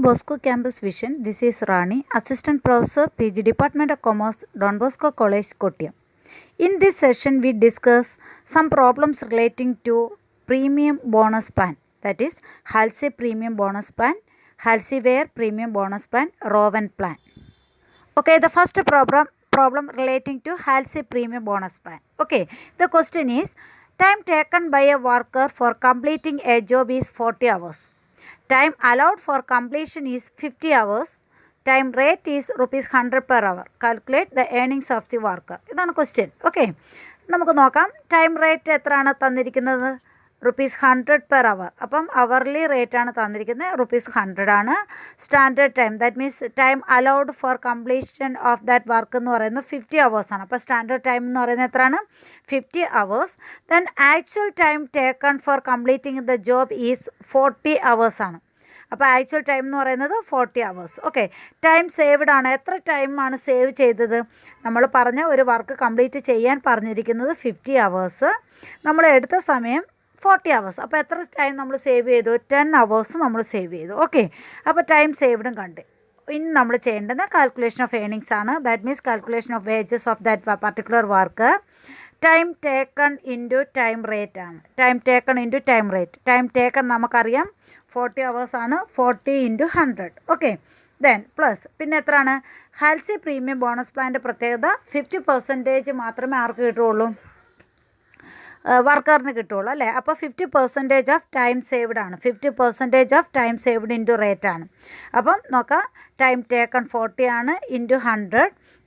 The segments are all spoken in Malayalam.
Bosco Campus Vision. This is Rani, Assistant Professor, PG Department of Commerce, Don Bosco College, Kottayam. In this session, we discuss some problems relating to premium bonus plan. That is, Halsey Premium Bonus Plan, Halsey-Ware Premium Bonus Plan, Rowan Plan. Okay, the first problem relating to Halsey Premium Bonus Plan. Okay, the question is, time taken by a worker for completing a job is 40 hours. Time allowed for completion is 50 hours. Time rate is rupees 100 per hour. Calculate the earnings of the worker. ഇതാണ് ക്വസ്റ്റ്യൻ. ഓക്കെ, നമുക്ക് നോക്കാം. ടൈം റേറ്റ് എത്രയാണ് തന്നിരിക്കുന്നത്? റുപ്പീസ് 100 പെർ അവർ. അപ്പം അവർലി റേറ്റ് ആണ് തന്നിരിക്കുന്നത്, റുപ്പീസ് 100 ആണ്. Standard time, that means time allowed four completion of that work എന്ന് പറയുന്നത് 50 അവേഴ്സാണ്. അപ്പോൾ സ്റ്റാൻഡേർഡ് ടൈം എന്ന് പറയുന്നത് എത്രയാണ്? 50 hours. Then actual time taken four completing the job is 40 അവേഴ്സാണ്. അപ്പോൾ ആക്ച്വൽ ടൈം എന്ന് പറയുന്നത് 40 അവേഴ്സ്. ഓക്കെ, ടൈം സേവ്ഡ് ആണ്. എത്ര ടൈമാണ് സേവ് ചെയ്തത്? നമ്മൾ പറഞ്ഞ ഒരു വർക്ക് കംപ്ലീറ്റ് ചെയ്യാൻ പറഞ്ഞിരിക്കുന്നത് 50 അവേഴ്സ്. നമ്മൾ എടുത്ത സമയം 40 അവേഴ്സ്. അപ്പോൾ എത്ര ടൈം നമ്മൾ സേവ് ചെയ്തു? 10 അവേഴ്സ് നമ്മൾ സേവ് ചെയ്തു. ഓക്കെ, അപ്പോൾ ടൈം സേവ്ഡും കണ്ട്. ഇനി നമ്മൾ ചെയ്യേണ്ടത് കാൽക്കുലേഷൻ ഓഫ് ഏണിങ്സ് ആണ്. That means calculation of wages of that particular work. Time taken into time rate ആണ്. Time taken into time rate. Time taken നമുക്കറിയാം 40 അവേഴ്സ് ആണ്. 40 × 100. ഓക്കെ, ദെൻ പ്ലസ് പിന്നെ എത്രയാണ്? ഹാൽസി പ്രീമിയം ബോണസ് പ്ലാൻ്റെ പ്രത്യേകത 50% മാത്രമേ ആർക്ക് കിട്ടുകയുള്ളൂ? വർക്കറിന് കിട്ടുള്ളൂ അല്ലേ. അപ്പോൾ 50% ഓഫ് ടൈം സേവ്ഡ് ആണ്. 50% of time saved into rate ആണ്. അപ്പം നോക്കാം, ടൈം ടേക്കൺ 40 ആണ് into 100.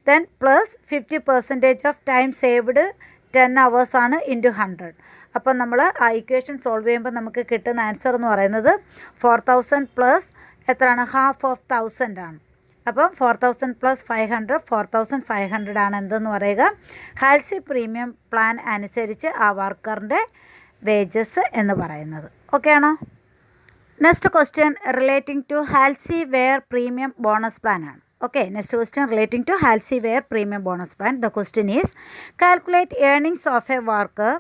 Then plus 50% of time saved 10 hours ആണ് ഇൻറ്റു 100. അപ്പം നമ്മൾ ആ ഇക്വേഷൻ സോൾവ് ചെയ്യുമ്പോൾ നമുക്ക് കിട്ടുന്ന ആൻസർ എന്ന് പറയുന്നത് 4000 പ്ലസ് എത്രയാണ്? ഹാഫ് ഓഫ് 1000 ആണ്. അപ്പം 4000 പ്ലസ് 500, 4500 ആണ് എന്തെന്ന് പറയുക? ഹാൽസി പ്രീമിയം പ്ലാൻ അനുസരിച്ച് ആ വർക്കറിൻ്റെ വേജസ് എന്ന് പറയുന്നത്. ഓക്കെ ആണോ? Next question relating to Halsey Weir premium bonus plan ആണ്. Okay, next question relating to Halsey-Ware Premium Bonus Plan. The question is, calculate earnings of a worker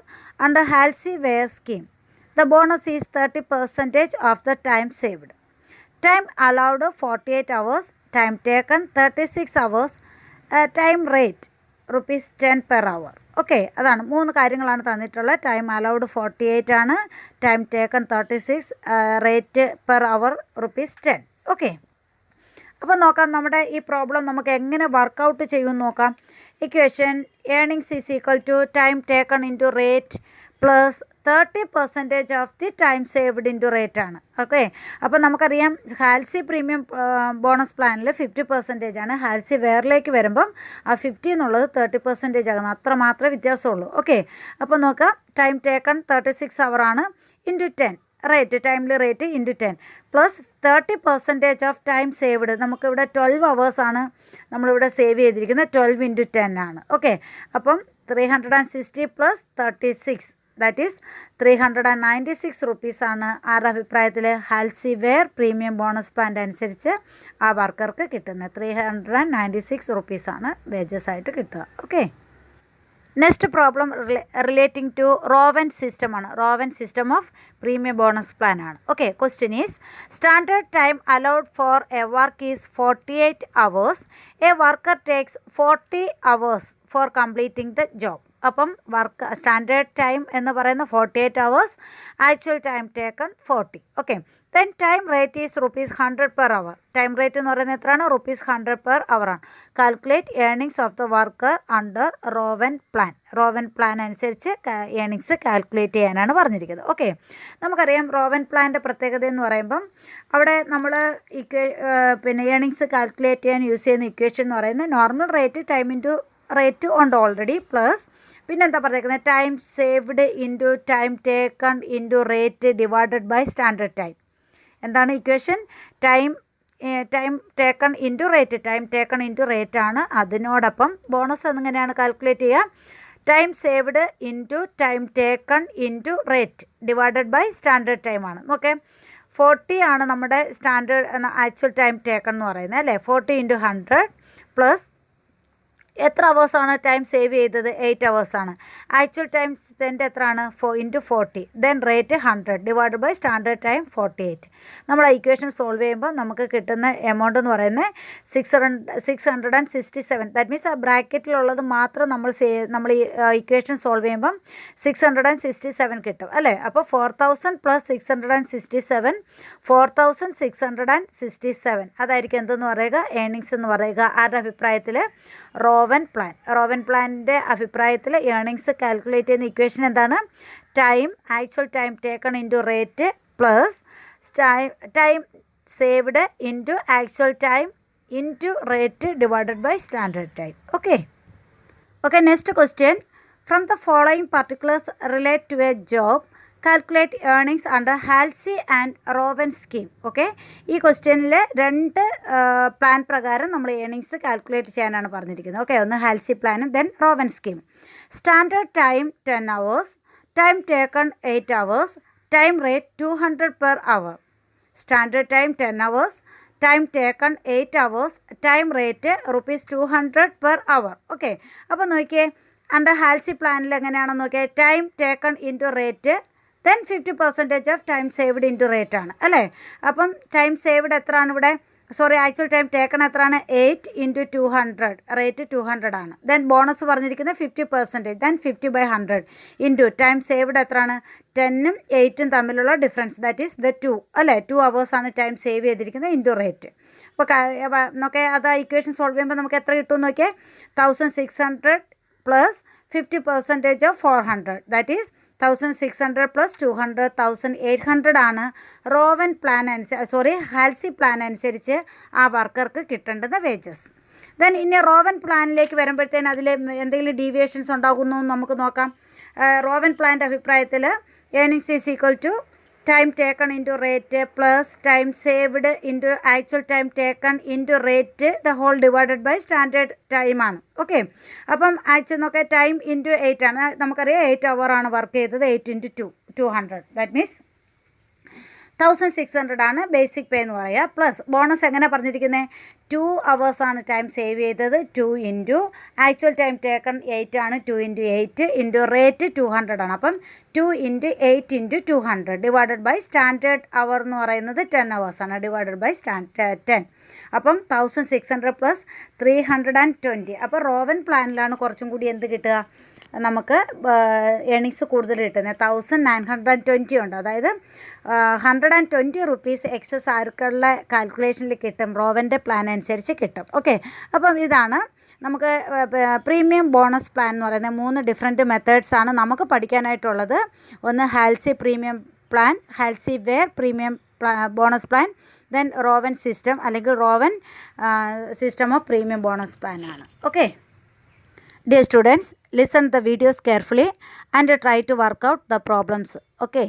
under Halsey-Ware scheme. The bonus is 30% of the time saved. Time allowed 48 hours. Time taken 36 hours. Time rate rupees 10 per hour. Okay, അതാണ് 3 കാര്യങ്ങളാണ് തന്നിട്ടുള്ളത്. ടൈം അലൗഡ് 48 ആണ്. Time taken 36. Rate per hour rupees 10. Okay, അപ്പോൾ നോക്കാം നമ്മുടെ ഈ പ്രോബ്ലം നമുക്ക് എങ്ങനെ വർക്കൗട്ട് ചെയ്യുമെന്ന് നോക്കാം. Equation earnings is equal to time taken into rate plus 30% of the time saved into rate ആണ്. ഓക്കെ, അപ്പോൾ നമുക്കറിയാം ഹാൽസി പ്രീമിയം ബോണസ് പ്ലാനിൽ 50% ആണ്. ഹാൽസി വെയറിലേക്ക് വരുമ്പം ആ 50 എന്നുള്ളത് 30% ആകുന്നു. അത്ര മാത്രമേ വ്യത്യാസമുള്ളൂ. ഓക്കെ, അപ്പോൾ നോക്കാം, ടൈം ടേക്കൺ 36 അവറാണ് ഇൻറ്റു 10. റേറ്റ്, ടൈമിൽ rate into 10 plus 30% of time saved. നമുക്കിവിടെ 12 അവേഴ്സാണ് നമ്മളിവിടെ സേവ് ചെയ്തിരിക്കുന്നത്. 12 × 10 ആണ്. ഓക്കെ, അപ്പം 360 പ്ലസ് 36, ദാറ്റ് ഈസ് 396 റുപ്പീസാണ് ആരുടെ അഭിപ്രായത്തിൽ? ഹാൽസി-വെയർ പ്രീമിയം ബോണസ് പ്ലാൻ്റെ അനുസരിച്ച് ആ വർക്കർക്ക് കിട്ടുന്നത് 396 റുപ്പീസാണ് വേജസ് ആയിട്ട് കിട്ടുക. Okay, next problem relating to Rowan system ആണ്. Rowan system of premium bonus plan ആണ്. Okay, question is, standard time allowed for a work is 48 hours. A worker takes 40 hours for completing the job. അപ്പം വർക്ക് സ്റ്റാൻഡേർഡ് ടൈം എന്ന് പറയുന്നത് 48 hours. Actual time taken 40. Okay, then time rate is rupees 100 per hour. Time rate എന്ന് പറയുന്നത് എത്രയാണ്? rupees 100 പെർ അവർ ആണ്. Calculate earnings of the worker under rowan plan. Rowan plan അനുസരിച്ച് ഏണിങ്സ് കാൽക്കുലേറ്റ് ചെയ്യാനാണ് പറഞ്ഞിരിക്കുന്നത്. ഓക്കെ, നമുക്കറിയാം റോവൻ പ്ലാൻ്റെ പ്രത്യേകത എന്ന് പറയുമ്പം അവിടെ നമ്മൾ പിന്നെ ഏണിങ്സ് കാൽക്കുലേറ്റ് ചെയ്യാൻ യൂസ് ചെയ്യുന്ന ഇക്വേഷൻ എന്ന് പറയുന്നത് normal rate time into rate ഉണ്ട് ഓൾറെഡി, പ്ലസ് പിന്നെന്താ പറഞ്ഞിരിക്കുന്നത്? Time saved into time taken into rate divided by standard time. എന്താണ് equation? Time taken into rate. Time taken into rate ആണ്. അതിനോടൊപ്പം ബോണസ് എങ്ങനെയാണ് കാൽക്കുലേറ്റ് ചെയ്യുക? Time saved into time taken into rate divided by standard time ആണ്. ഓക്കെ, 40 ആണ് നമ്മുടെ സ്റ്റാൻഡേർഡ് ആക്ച്വൽ ടൈം ടേക്കൺ എന്ന് പറയുന്നത് അല്ലേ. 40 × 100 പ്ലസ് എത്ര അവേഴ്സാണ് ടൈം സേവ് ചെയ്തത്? 8 അവേഴ്സാണ്. ആക്ച്വൽ ടൈം സ്പെൻഡ് എത്രയാണ്? 4 × 40. Then rate 100 divide by standard time 48. നമ്മൾ ഇക്വേഷൻ സോൾവ് ചെയ്യുമ്പോൾ നമുക്ക് കിട്ടുന്ന എമൗണ്ട് എന്ന് പറയുന്നത് 667. ദാറ്റ് മീൻസ് ആ ബ്രാക്കറ്റിലുള്ളത് മാത്രം നമ്മൾ ഈ ഇക്വേഷൻ സോൾവ് ചെയ്യുമ്പം 667 കിട്ടും അല്ലേ? അപ്പോൾ 4000 + 667 4667 അതായിരിക്കും എന്തെന്ന് പറയുക? ഏർണിങ്സ് എന്ന് പറയുക. ആരുടെ അഭിപ്രായത്തിൽ? റോവൻ പ്ലാനിൻ്റെ അഭിപ്രായത്തിൽ ഏർണിങ്സ് കാൽക്കുലേറ്റ് ചെയ്യുന്ന ഇക്വേഷൻ എന്താണ്? Actual time taken into rate plus time saved into actual time into rate divided by standard time. Okay, next question. From the following particulars relate to a job calculate earnings under Halsey and Rowan scheme. Okay, ഈ ക്വസ്റ്റ്യനിൽ 2 പ്ലാൻ പ്രകാരം നമ്മൾ ഏർണിങ്സ് കാൽക്കുലേറ്റ് ചെയ്യാനാണ് പറഞ്ഞിരിക്കുന്നത്. ഓക്കെ, ഒന്ന് ഹാൽസി പ്ലാനും then rowan scheme. Standard time 10 hours, time taken 8 hours, time rate 200 per hour. Standard time 10 hours, time taken 8 hours, time rate ₹200 per hour. Okay, അപ്പോൾ നോക്കിയേ അണ്ടർ ഹാൽസി പ്ലാനിൽ എങ്ങനെയാണെന്ന് നോക്കിയാൽ time taken into rate then 50% of time saved into rate ആണ് അല്ലേ? അപ്പം ടൈം സേവ്ഡ് എത്രയാണ് ഇവിടെ? ആക്ച്വൽ ടൈം ടേക്കൺ എത്രയാണ്? 8 × 200, റേറ്റ് 200 ആണ്. ദെൻ ബോണസ് പറഞ്ഞിരിക്കുന്നത് 50%, ദെൻ 50/100 ഇൻറ്റു ടൈം സേവ്ഡ് എത്രയാണ്? 10ഉം 8ഉം തമ്മിലുള്ള ഡിഫറൻസ്, ദാറ്റ് ഈസ് ദ 2 അല്ലേ? 2 അവേഴ്സാണ് ടൈം സേവ് ചെയ്തിരിക്കുന്നത് ഇൻറ്റു റേറ്റ്. അപ്പോൾ നോക്കിയാൽ അത് ഇക്വേഷൻ സോൾവ് ചെയ്യുമ്പോൾ നമുക്ക് എത്ര കിട്ടുമെന്ന് നോക്കിയാൽ 1600 + 50% ഓഫ് 400, ദാറ്റ് ഈസ് 1600 + 200 1800 ആണ് റോവൻ പ്ലാൻ ഹാൽസി പ്ലാൻ അനുസരിച്ച് ആ വർക്കർക്ക് കിട്ടേണ്ടുന്ന വേജസ്. ദെൻ ഇനി റോവൻ പ്ലാനിലേക്ക് വരുമ്പോഴത്തേന് അതിൽ എന്തെങ്കിലും ഡീവിയേഷൻസ് ഉണ്ടാകുന്നു എന്ന് നമുക്ക് നോക്കാം. റോവൻ പ്ലാൻ്റെ അഭിപ്രായത്തിൽ earnings is equal to time taken into rate plus time saved into actual time taken into rate the whole divided by standard ടൈമാണ്. ഓക്കെ, അപ്പം ആക്ച്വൽ നോക്കാം ടൈം ഇൻറ്റു 8 ആണ്. നമുക്കറിയാം 8 hour വർക്ക് ചെയ്തത്. 8 × 200 ദാറ്റ് മീൻസ് 1600 ആണ് ബേസിക് പേ എന്ന് പറയുക. പ്ലസ് ബോണസ് എങ്ങനെ പറഞ്ഞിരിക്കുന്നത്? 2 hours ആണ് ടൈം സേവ് ചെയ്തത്. 2 ഇൻറ്റു ആക്ച്വൽ ടൈം ടേക്കൺ 8 ആണ്. 2 × 8 ഇൻറ്റു റേറ്റ് 200 ആണ്. അപ്പം 2 × 8 × 200 ഡിവൈഡഡ് ബൈ സ്റ്റാൻഡേർഡ് അവർ എന്ന് പറയുന്നത് 10 hours ആണ്. Divided by 10. അപ്പം 1600 + 320. അപ്പോൾ റോവൻ പ്ലാനിലാണ് കുറച്ചും കൂടി എന്ത് കിട്ടുക? നമുക്ക് ഏർണിങ്സ് കൂടുതൽ കിട്ടുന്നത് 1920 ഉണ്ട്. അതായത് 120 rupees എക്സസ് ആർക്കുള്ള കാൽക്കുലേഷനിൽ കിട്ടും, റോവൻ്റെ പ്ലാൻ അനുസരിച്ച് കിട്ടും. ഓക്കെ, അപ്പം ഇതാണ് നമുക്ക് പ്രീമിയം ബോണസ് പ്ലാൻ എന്ന് പറയുന്നത്. 3 ഡിഫറെൻറ്റ് മെത്തേഡ്സാണ് നമുക്ക് പഠിക്കാനായിട്ടുള്ളത്. ഒന്ന് Halsey premium plan, Halsey Weir premium bonus plan, then Rowan system അല്ലെങ്കിൽ Rowan system of premium bonus plan ആണ്. Okay, dear students, listen the videos carefully and try to work out the problems. Okay.